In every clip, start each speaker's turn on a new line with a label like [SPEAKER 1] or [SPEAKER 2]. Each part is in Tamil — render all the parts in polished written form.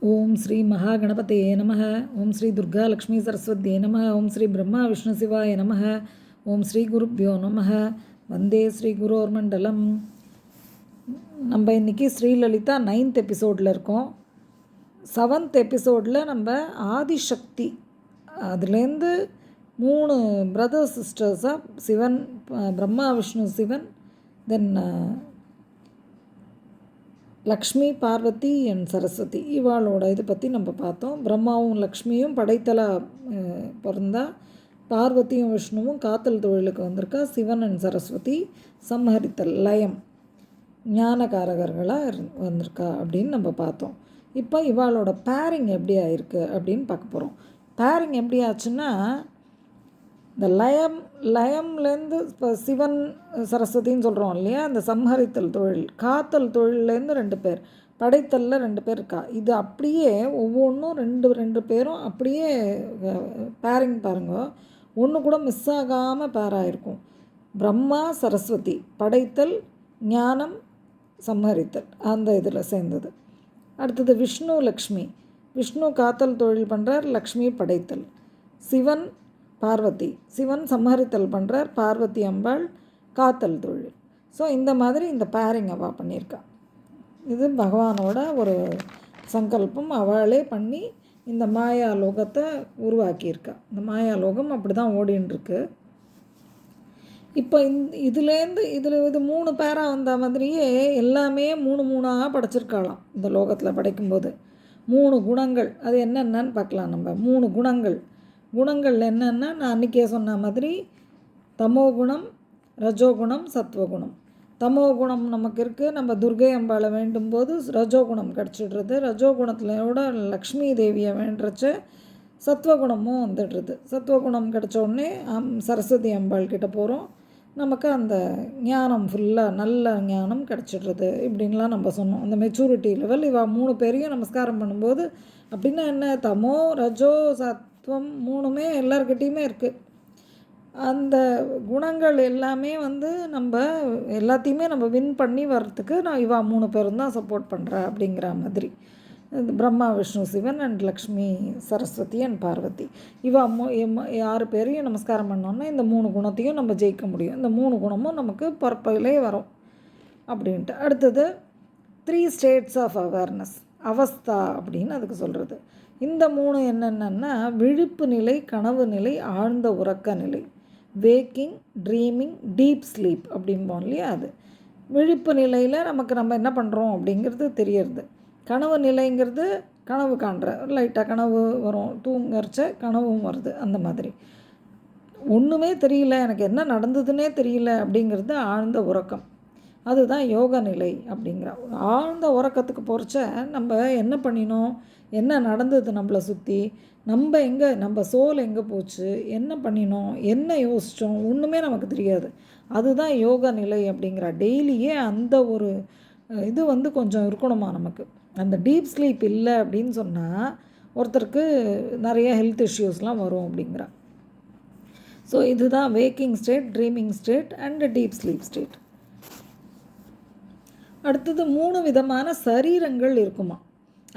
[SPEAKER 1] ஓம் ஸ்ரீ மகாகணபதையே நமः. ஓம் ஸ்ரீ துர்கா லக்ஷ்மி சரஸ்வதியே நமः. ஓம் ஸ்ரீ பிரம்மா விஷ்ணு சிவாய நமः. ஓம் ஸ்ரீ குருப்யோ நமः. வந்தே ஸ்ரீ குரோர் மண்டலம். நம்ம இன்றைக்கி ஸ்ரீலலிதா 9th எபிசோடில் இருக்கோம். 7th எபிசோடில் நம்ம ஆதிசக்தி அதுலேருந்து 3 பிரதர்ஸ் சிஸ்டர்ஸாக சிவன், பிரம்மா விஷ்ணு சிவன், தென் லக்ஷ்மி பார்வதி அண்ட் சரஸ்வதி இவாளோட இது பற்றி நம்ம பார்த்தோம். பிரம்மாவும் லக்ஷ்மியும் படைத்தலா பிறந்தா, பார்வதியும் விஷ்ணுவும் காத்தல் தொழிலுக்கு வந்திருக்கா, சிவன் அண்ட் சரஸ்வதி சம்ஹரித்தல் லயம் ஞானகாரகர்களாக வந்திருக்கா அப்படின்னு நம்ம பார்த்தோம். இப்போ இவாளோட பேரிங் எப்படி ஆயிருக்கு அப்படின்னு பார்க்க போகிறோம். பேரிங் எப்படி ஆச்சுன்னா, இந்த லயம்லேருந்து இப்போ சிவன் சரஸ்வதின்னு சொல்கிறோம் இல்லையா, அந்த சம்ஹரித்தல் தொழில் காத்தல் தொழிலேருந்து 2 பேர், படைத்தலில் 2 பேர் இருக்கா. இது அப்படியே ஒவ்வொன்றும் ரெண்டு பேரும் அப்படியே பேரிங் பாருங்க, ஒன்று கூட மிஸ் ஆகாமல் பேராக இருக்கும். பிரம்மா சரஸ்வதி படைத்தல், ஞானம், சம்ஹரித்தல் அந்த இதில் சேர்ந்தது. அடுத்தது விஷ்ணு லக்ஷ்மி, விஷ்ணு காத்தல் தொழில் பண்ணுறார், லக்ஷ்மி படைத்தல். சிவன் பார்வதி, சிவன் சம்ஹரித்தல் பண்ணுறார், பார்வதி அம்பாள் காத்தல் தொழில். ஸோ இந்த மாதிரி இந்த பேரிங் அவள் பண்ணியிருக்கா. இது பகவானோட ஒரு சங்கல்பம். அவளே பண்ணி இந்த மாயா லோகத்தை உருவாக்கியிருக்கா. இந்த மாயா லோகம் அப்படி தான் ஓடின்ட்டுருக்கு. இப்போ இதுலேருந்து இது 3 பேராக வந்த மாதிரியே எல்லாமே 3 படைச்சிருக்காளாம். இந்த லோகத்தில் படைக்கும்போது 3 குணங்கள். அது என்னென்னு பார்க்கலாம். நம்ம 3 குணங்கள் என்னென்னா, நான் அன்றைக்கே சொன்ன மாதிரி தமோகுணம், ரஜோகுணம், சத்வகுணம். தமோகுணம் நமக்கு இருக்குது. நம்ம துர்கை அம்பாளை வேண்டும்போது ரஜோகுணம் கிடச்சிடுறது. ரஜோகுணத்திலோட லக்ஷ்மி தேவியை வேண்டுறச்சு சத்வகுணமும் வந்துடுறது. சத்வகுணம் கிடச்சோடனே சரஸ்வதி அம்பாள் கிட்ட போகிறோம். நமக்கு அந்த ஞானம் ஃபுல்லாக நல்ல ஞானம் கிடச்சிடுறது. இப்படின்லாம் நம்ம சொன்னோம். அந்த மெச்சூரிட்டி லெவல் இவள் 3 பேரையும் நமஸ்காரம் பண்ணும்போது அப்படின்னா என்ன, தமோ ரஜோ சத்வம் 3மே எல்லார்கிட்டையுமே இருக்குது. அந்த குணங்கள் எல்லாமே நம்ம எல்லாத்தையுமே நம்ம வின் பண்ணி வர்றதுக்கு இவா 3 பேரும் தான் சப்போர்ட் பண்ணுறா அப்படிங்கிற மாதிரி. பிரம்மா விஷ்ணு சிவன் அண்ட் லக்ஷ்மி சரஸ்வதி அண்ட் பார்வதி இவா 6 பேரையும் நமஸ்காரம் பண்ணோன்னா இந்த 3 குணத்தையும் நம்ம ஜெயிக்க முடியும். இந்த 3 குணமும் நமக்கு பிறப்பிலே வரும் அப்படின்ட்டு. அடுத்தது 3 ஸ்டேட்ஸ் ஆஃப் அவேர்னஸ், அவஸ்தா அப்படின்னு அதுக்கு சொல்கிறது. இந்த 3 என்னென்னா, விழிப்பு நிலை, கனவு நிலை, ஆழ்ந்த உறக்க நிலை. வேக்கிங், ட்ரீமிங், டீப் ஸ்லீப் அப்படிம்போம் இல்லையா. அது விழிப்பு நிலையில் நம்ம என்ன பண்ணுறோம் அப்படிங்கிறது தெரியறது. கனவு நிலைங்கிறது கனவு காண்ற, லைட்டாக கனவு வரும், தூங்கறச்ச கனவும் வருது. அந்த மாதிரி ஒன்றுமே தெரியல, எனக்கு என்ன நடந்ததுன்னே தெரியல அப்படிங்கிறது ஆழ்ந்த உறக்கம். அதுதான் யோக நிலை அப்படிங்கிற. ஆழ்ந்த உறக்கத்துக்கு போகிறச்ச நம்ம என்ன பண்ணினோம், என்ன நடந்தது நம்மளை சுற்றி, நம்ம சோல் எங்கே போச்சு, என்ன பண்ணினோம், என்ன யோசித்தோம், ஒன்றுமே நமக்கு தெரியாது. அதுதான் யோக நிலை அப்படிங்கிற. டெய்லியே அந்த ஒரு இது கொஞ்சம் இருக்கணுமா நமக்கு. அந்த டீப் ஸ்லீப் இல்லை அப்படின்னு சொன்னால் ஒருத்தருக்கு நிறைய ஹெல்த் இஷ்யூஸ்லாம் வரும் அப்படிங்கிறா. ஸோ இதுதான் waking state, dreaming state and deep sleep state. அடுத்தது 3 விதமான சரீரங்கள் இருக்குமா,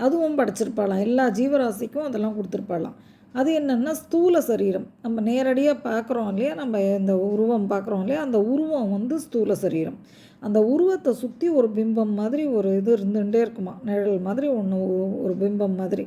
[SPEAKER 1] அதுவும் படைச்சிருப்பாளாம். எல்லா ஜீவராசிக்கும் அதெல்லாம் கொடுத்துருப்பாளாம். அது என்னென்னா, ஸ்தூல சரீரம், நம்ம நேரடியாக பார்க்குறோம் இல்லையா, நம்ம இந்த உருவம் பார்க்குறோம் இல்லையா, அந்த உருவம் ஸ்தூல சரீரம். அந்த உருவத்தை சுற்றி ஒரு பிம்பம் மாதிரி ஒரு இது இருந்துகிட்டே இருக்குமா, நிழல் மாதிரி ஒன்று, ஒரு பிம்பம் மாதிரி.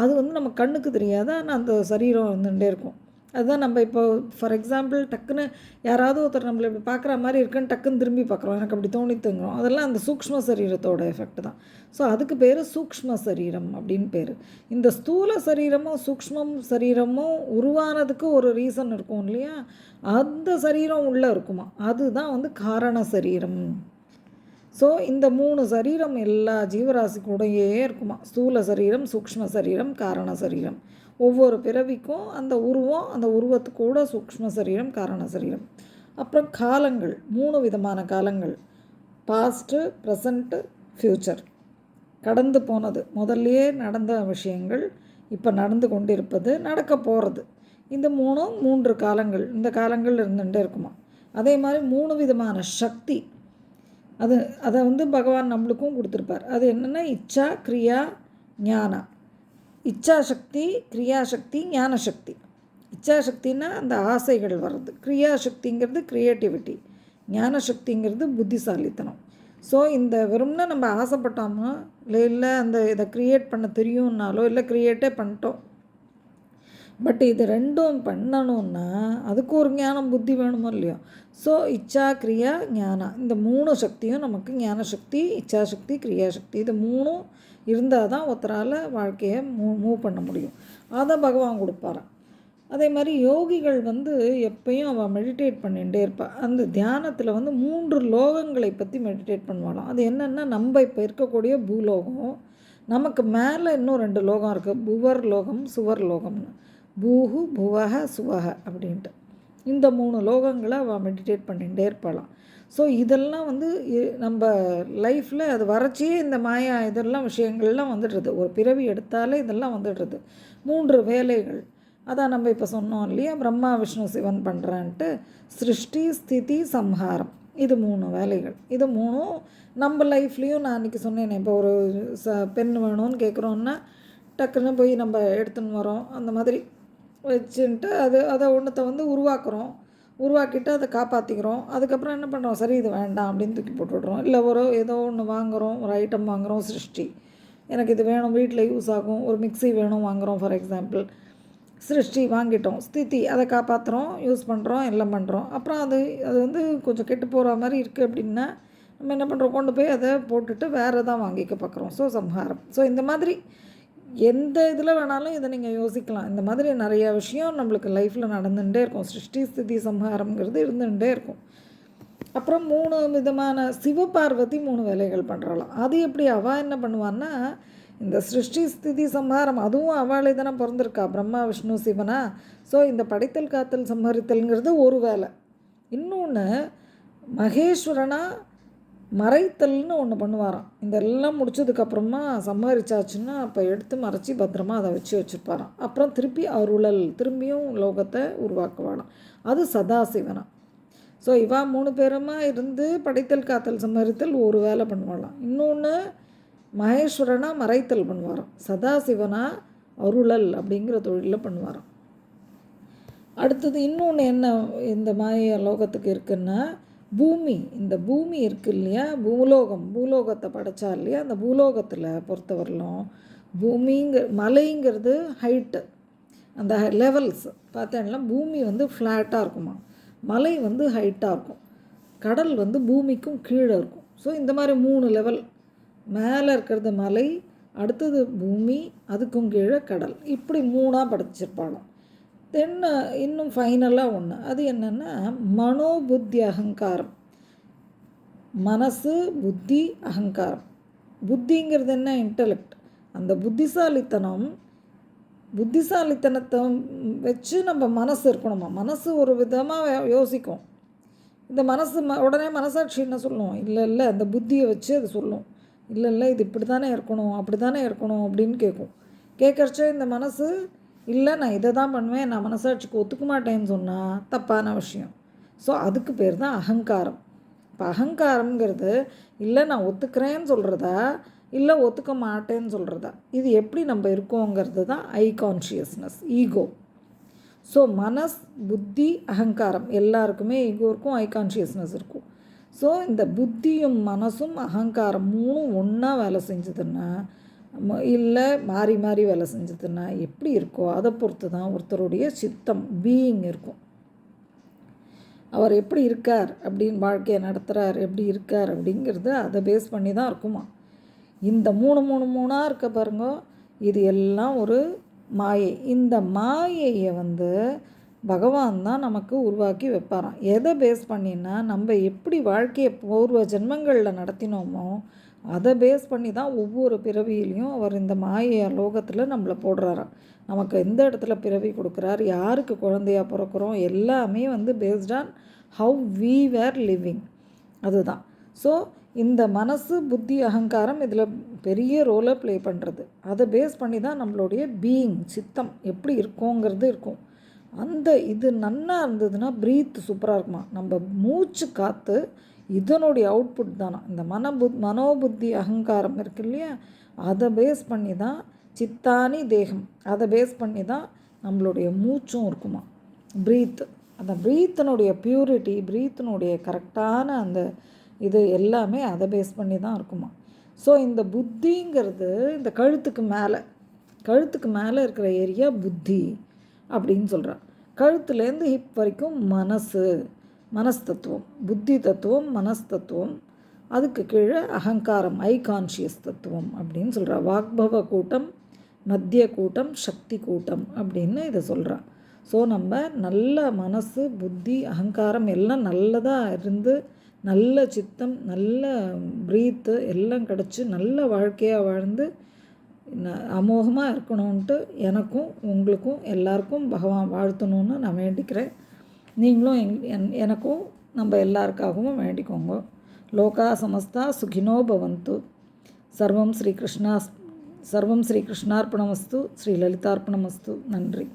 [SPEAKER 1] அது நம்ம கண்ணுக்கு தெரியாது, ஆனால் அந்த சரீரம் இருந்துகிட்டே இருக்கும். அதுதான் நம்ம இப்போ ஃபார் எக்ஸாம்பிள் டக்குன்னு யாராவது ஒருத்தர் நம்மளை இப்படி பார்க்குற மாதிரி இருக்குன்னு டக்குன்னு திரும்பி பார்க்குறோம், எனக்கு அப்படி தோணித்துங்கிறோம். அதெல்லாம் அந்த சூக்ஷ்ம சரீரத்தோட எஃபெக்ட் தான். ஸோ அதுக்கு பேர் சூக்ஷ்ம சரீரம் அப்படின்னு பேர். இந்த ஸ்தூல சரீரமும் சூக்ஷ்மம் சரீரமும் உருவானதுக்கு ஒரு ரீசன் இருக்கும் இல்லையா, அந்த சரீரம் உள்ளே இருக்குமா, அதுதான் காரண சரீரம். ஸோ இந்த 3 சரீரம் எல்லா ஜீவராசி கூடயே இருக்குமா. ஸ்தூல சரீரம், சூக்ஷ்ம சரீரம், காரண சரீரம். ஒவ்வொரு பிறவிக்கும் அந்த உருவம், அந்த உருவத்துக்கூட சூக்ஷ்ம சரீரம், காரண சரீரம். அப்புறம் காலங்கள், 3 விதமான காலங்கள். Past, present, future. கடந்து போனது, முதல்லையே நடந்த விஷயங்கள், இப்போ நடந்து கொண்டிருப்பது, நடக்க போகிறது. இந்த 3 காலங்கள். இந்த காலங்கள் இருந்துகிட்டே இருக்குமா. அதே மாதிரி 3 விதமான சக்தி. அதை பகவான் நம்மளுக்கும் கொடுத்துருப்பார். அது என்னென்னா, இச்சா, கிரியா ஞானா. இச்சாசக்தி, கிரியாசக்தி, ஞானசக்தி. இச்சாசக்தின்னா அந்த ஆசைகள் வர்றது, கிரியாசக்திங்கிறது க்ரியேட்டிவிட்டி, ஞானசக்திங்கிறது புத்திசாலித்தனம். ஸோ இந்த வெறும்னா நம்ம ஆசைப்பட்டோமோ இல்லை அந்த இதை க்ரியேட் பண்ண தெரியும்னாலோ இல்லை க்ரியேட்டே பண்ணிட்டோம், பட் இது ரெண்டும் பண்ணணுன்னா அதுக்கு ஒரு ஞானம் புத்தி வேணுமோ இல்லையோ. ஸோ இச்சா கிரியா ஞானா இந்த 3 சக்தியும் நமக்கு, ஞானசக்தி, இச்சாசக்தி, கிரியாசக்தி, இது 3 இருந்தால் தான் ஒருத்தரால் வாழ்க்கையை மூவ் பண்ண முடியும். அதை பகவான் கொடுப்பாரான். அதே மாதிரி யோகிகள் எப்பயும் அவள் மெடிடேட் பண்ணிகிட்டே இருப்பாள். அந்த தியானத்தில் 3 லோகங்களை பற்றி மெடிடேட் பண்ணுவாளாம். அது என்னென்னா, நம்ம இப்போ இருக்கக்கூடிய பூலோகம், நமக்கு மேலே இன்னும் 2 லோகம் இருக்குது, புவர் லோகம், சுவர் லோகம்னு. பூஹு புவக சுவக அப்படின்ட்டு இந்த 3 லோகங்களை அவள் மெடிடேட் பண்ணிகிட்டே இருப்பாளாம். ஸோ இதெல்லாம் நம்ம லைஃப்பில் அது வறட்சியே இந்த மாயா இதெல்லாம் விஷயங்கள்லாம் வந்துடுறது. ஒரு பிறவி எடுத்தாலே இதெல்லாம் வந்துடுறது. 3 வேலைகள் அதான் நம்ம இப்போ சொன்னோம் இல்லையா, பிரம்மா விஷ்ணு சிவன் பண்ணுறான்ட்டு. சிருஷ்டி, ஸ்திதி, சம்ஹாரம், இது 3 வேலைகள். இது 3ம் நம்ம லைஃப்லேயும் நான் அன்றைக்கி சொன்னேன். இப்போ ஒரு பெண் வேணும்னு கேட்குறோன்னா டக்குன்னு போய் நம்ம எடுத்துன்னு வரோம், அந்த மாதிரி வச்சுன்ட்டு அதை ஒன்றத்தை உருவாக்குறோம், உருவாக்கிட்டு அதை காப்பாற்றிக்கிறோம். அதுக்கப்புறம் என்ன பண்ணுறோம், சரி இது வேண்டாம் அப்படின்னு தூக்கி போட்டுவிட்றோம். இல்லை ஏதோ ஒன்று வாங்குகிறோம், ஒரு ஐட்டம் வாங்குகிறோம், சிருஷ்டி, எனக்கு இது வேணும், வீட்டில் யூஸ் ஆகும், ஒரு மிக்சி வேணும் வாங்குகிறோம் ஃபார் எக்ஸாம்பிள், சிருஷ்டி வாங்கிட்டோம். ஸ்திதி, அதை காப்பாற்றுறோம், யூஸ் பண்ணுறோம், எல்லாம் பண்ணுறோம். அப்புறம் அது கொஞ்சம் கெட்டு போகிற மாதிரி இருக்குது அப்படின்னா நம்ம என்ன பண்ணுறோம், கொண்டு போய் அதை போட்டுட்டு வேறு தான் வாங்கிக்க பார்க்குறோம். ஸோ சம்ஹாரம். ஸோ இந்த மாதிரி எந்த இதில் வேணாலும் இதை நீங்கள் யோசிக்கலாம். இந்த மாதிரி நிறையா விஷயம் நம்மளுக்கு லைஃப்பில் நடந்துகிட்டே இருக்கும். சிருஷ்டி, ஸ்திதி, சம்ஹாரம்ங்கிறது இருந்துகிட்டே இருக்கும். அப்புறம் 3 விதமான சிவபார்வதி 3 வேலைகள் பண்ணுறாளாம். அது எப்படி அவள் என்ன பண்ணுவான்னா, இந்த சிருஷ்டி, ஸ்திதி, சம்ஹாரம் அதுவும் அவளே தானே பிறந்திருக்கா, பிரம்மா விஷ்ணு சிவனா. ஸோ இந்த படைத்தல், காத்தல், சம்ஹரித்தல்ங்கிறது ஒரு வேலை. இன்னொன்று மகேஸ்வரனா மறைத்தல்னு ஒன்று பண்ணுவாராம். இதெல்லாம் முடிச்சதுக்கப்புறமா சம்ஹரிச்சாச்சுன்னா அப்போ எடுத்து மறைச்சி பத்திரமா அதை வச்சுருப்பாராம். அப்புறம் திருப்பி அருளல், திரும்பியும் லோகத்தை உருவாக்குவாராம். அது சதாசிவனா. ஸோ இவா 3 பேருமா இருந்து படைத்தல், காத்தல், சம்ஹரித்தல் ஒரு வேலை பண்ணுவாளாம். இன்னொன்று மகேஸ்வரனா மறைத்தல் பண்ணுவாராம். சதாசிவனா அருளல் அப்படிங்கிற தொழிலில் பண்ணுவாராம். அடுத்தது இன்னொன்று என்ன இந்த மாய லோகத்துக்கு இருக்குன்னா, பூமி. இந்த பூமி இருக்குது இல்லையா, பூலோகத்தை படைச்சா இல்லையா, அந்த பூலோகத்தில் பொறுத்தவரையிலும் மலைங்கிறது ஹைட்டு, அந்த லெவல்ஸ் பார்த்தேன்னா பூமி ஃப்ளாட்டாக இருக்குமா, மலை ஹைட்டாக இருக்கும், கடல் பூமிக்கும் கீழே இருக்கும். ஸோ இந்த மாதிரி 3 லெவல், மேலே இருக்கிறது மலை, அடுத்தது பூமி, அதுக்கும் கீழே கடல், இப்படி 3ஆக படைச்சிருப்பாளாம். தென் இன்னும் ஃபைனலாக ஒன்று, அது என்னென்னா மனோபுத்தி அகங்காரம். மனசு, புத்தி, அகங்காரம். புத்திங்கிறது என்ன, இன்டலெக்ட். அந்த புத்திசாலித்தனத்தை வச்சு நம்ம மனசு இருக்கணுமா. மனசு ஒரு விதமாக யோசிக்கும். இந்த மனசு உடனே மனசாட்சி என்ன சொல்லும், இல்லை அந்த புத்தியை வச்சு அது சொல்லும், இல்லை இது இப்படி தானே இருக்கணும், அப்படி தானே இருக்கணும் அப்படின்னு கேட்குறச்சே இந்த மனசு இல்லை நான் இதை தான் பண்ணுவேன், நான் மனசாட்சிக்கு ஒத்துக்க மாட்டேன்னு சொன்னால் தப்பான விஷயம். ஸோ அதுக்கு பேர் தான் அகங்காரம். இப்போ அகங்காரங்கிறது இல்லை நான் ஒத்துக்கிறேன்னு சொல்கிறதா, இல்லை ஒத்துக்க மாட்டேன்னு சொல்கிறதா, இது எப்படி நம்ம இருக்கோங்கிறது தான் ஐ கான்ஷியஸ்னஸ், ஈகோ. ஸோ மனஸ், புத்தி, அகங்காரம் எல்லாருக்குமே ஈகோ இருக்கும், ஐ கான்ஷியஸ்னஸ் இருக்கும். ஸோ இந்த புத்தியும் மனசும் அகங்காரம் 3 ஒன்றா வேலை செஞ்சதுன்னா, இல்லை மாறி மாறி வேலை செஞ்சதுன்னா எப்படி இருக்கோ அதை பொறுத்து தான் ஒருத்தருடைய சித்தம், பீயிங் இருக்கும். அவர் எப்படி இருக்கார் அப்படின்னு, வாழ்க்கையை நடத்துகிறார் எப்படி இருக்கார் அப்படிங்கிறது அதை பேஸ் பண்ணி தான் இருக்குமா. இந்த 3 இருக்க பாருங்க, இது எல்லாம் ஒரு மாயை. இந்த மாயையை பகவான் தான் நமக்கு உருவாக்கி வைப்பாராம். எதை பேஸ் பண்ணினா, நம்ம எப்படி வாழ்க்கையை பூர்வ ஜென்மங்களில் நடத்தினோமோ அதை பேஸ் பண்ணி தான் ஒவ்வொரு பிறவியிலையும் அவர் இந்த மாய லோகத்தில் நம்மளை போடுறாராம். நமக்கு எந்த இடத்துல பிறவி கொடுக்குறார், யாருக்கு குழந்தையாக பிறக்கிறோம், எல்லாமே based on how we were living, அதுதான். ஸோ இந்த மனசு, புத்தி, அகங்காரம் இதில் பெரிய ரோலை ப்ளே பண்ணுறது. அதை பேஸ் பண்ணி தான் நம்மளுடைய பீயிங், சித்தம் எப்படி இருக்கோங்கிறது இருக்கும். அந்த இது நன்னா இருந்ததுன்னா ப்ரீத் சூப்பராக இருக்குமா. நம்ம மூச்சு காற்று இதனுடைய அவுட்புட் தானா இந்த மனோபுத்தி அகங்காரம் இருக்கு இல்லையா, அதை பேஸ் பண்ணி தான் சித்தானி தேகம், அதை பேஸ் பண்ணி தான் நம்மளுடைய மூச்சும் இருக்குமா. ப்ரீத்து, அந்த ப்ரீத்தினுடைய பியூரிட்டி, ப்ரீத்தினுடைய கரெக்டான அந்த இது எல்லாமே அதை பேஸ் பண்ணி தான் இருக்குமா. ஸோ இந்த புத்திங்கிறது இந்த கழுத்துக்கு மேலே இருக்கிற ஏரியா புத்தி அப்படின்னு சொல்கிறான். கழுத்துலேருந்து ஹிப் வரைக்கும் மனஸ்தத்துவம், புத்தி தத்துவம், மனஸ்தத்துவம். அதுக்கு கீழே அகங்காரம், ஐ கான்ஷியஸ் தத்துவம் அப்படின்னு சொல்கிறா. வாக்பவ கூட்டம், மத்திய கூட்டம், சக்தி கூட்டம் அப்படின்னு இதை சொல்கிறா. ஸோ நம்ம நல்ல மனசு, புத்தி, அகங்காரம் எல்லாம் நல்லதாக இருந்து நல்ல சித்தம், நல்ல ப்ரீத்து எல்லாம் கிடச்சி நல்ல வாழ்க்கையாக வாழ்ந்து அமோகமாக இருக்கணும்ன்ட்டு எனக்கும் உங்களுக்கும் எல்லாருக்கும் பகவான் வாழ்த்தணும்னு நான் வேண்டிக்கிறேன். நீங்களும் எனக்கும் நம்ம எல்லாருக்காகவும் வேண்டிக்கோங்க. லோகா சமஸ்தா சுகினோ பவந்து. சர்வம் ஸ்ரீகிருஷ்ணார்ப்பணமஸ்து. ஸ்ரீ லலிதார்ப்பணமஸ்து. நன்றி.